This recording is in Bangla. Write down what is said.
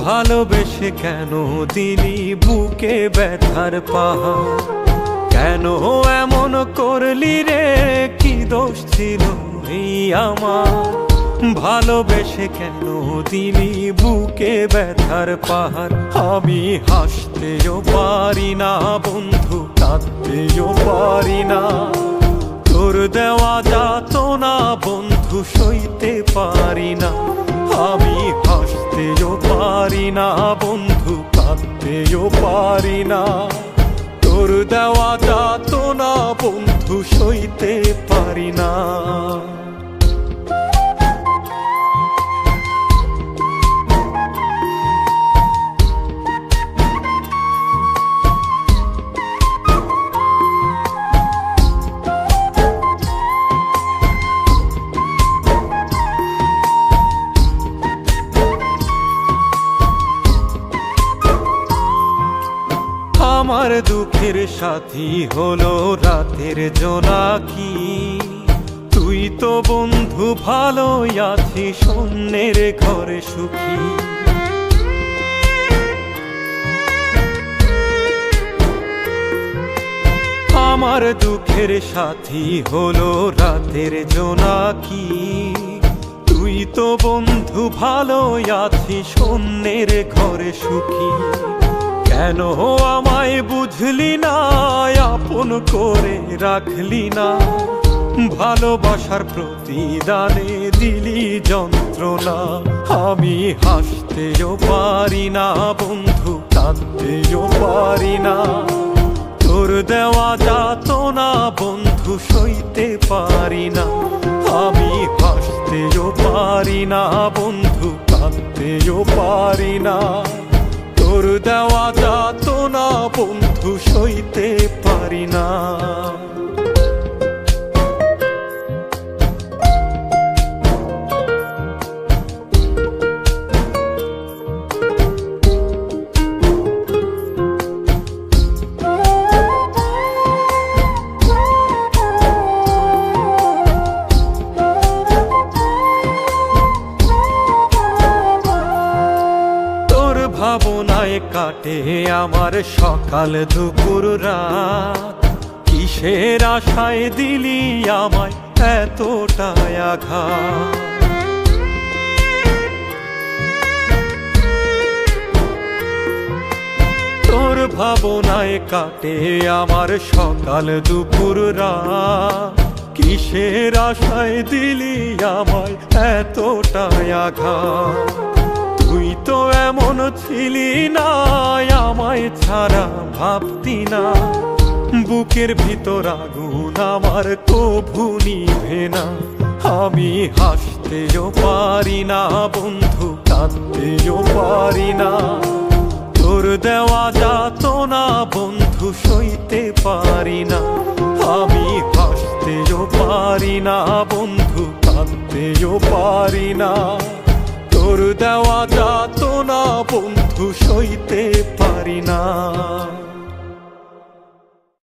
ভালোবেসে কেন দিলি বুকে ব্যথার পাহাড়? কেন এমন করলি রে, কি দোষ ছিল এই আমার? ভালোবেসে কেন দিলি বুকে ব্যথার পাহাড়? আমি হাসতেও পারি না বন্ধু, কাঁদতেও পারি না। তোর দেওয়া যাতনা বন্ধু সইতে পারি না। আমি হাসতেও পারি না বন্ধু, কাঁদতেও পারি না। তোর দেওয়া যাতনা বন্ধু সইতে পারি না। আমার দুঃখের সাথী হলো রাতের জোনাকি। তুই তো বন্ধু ভালোই আছিস, অন্যের ঘরে সুখী। আমার দুঃখের সাথী হলো রাতের জোনাকি। তুই তো বন্ধু ভালোই আছিস, অন্যের ঘরে সুখী। কেন আমায় বুঝলি না, আপন করে রাখলি না? ভালোবাসার প্রতিদানে দিলি যন্ত্রণা। আমি হাসতেও পারি না বন্ধু, কাঁদতেও পারি না। তোর দেওয়া যাতনা বন্ধু সইতে পারি না। আমি হাসতেও পারি না বন্ধু, কাঁদতেও পারি না। তোর দেওয়া যাতনা বন্ধু সইতে পারি না। ভাবনায় কাটে আমার সকাল দুপুর রাত। কিসের আশায় দিলি আমায় এতটা আঘাত? তোর ভাবনায় কাটে আমার সকাল দুপুর রাত। কিসের আশায় দিলি আমায় এতটা আঘাত? তুই তো এমন ছিলি না, আমায় ছাড়া ভাবতি না। বুকের ভিতর আগুন আমার কভু নিভে না। আমি হাসতেও পারি না বন্ধু, কাঁদতেও পারি না। তোর দেওয়া যাতনা বন্ধু সইতে পারি না। আমি হাসতেও পারি না বন্ধু, কাঁদতেও পারি না। তোর দেওয়া যাতনা বন্ধু সইতে পারি না।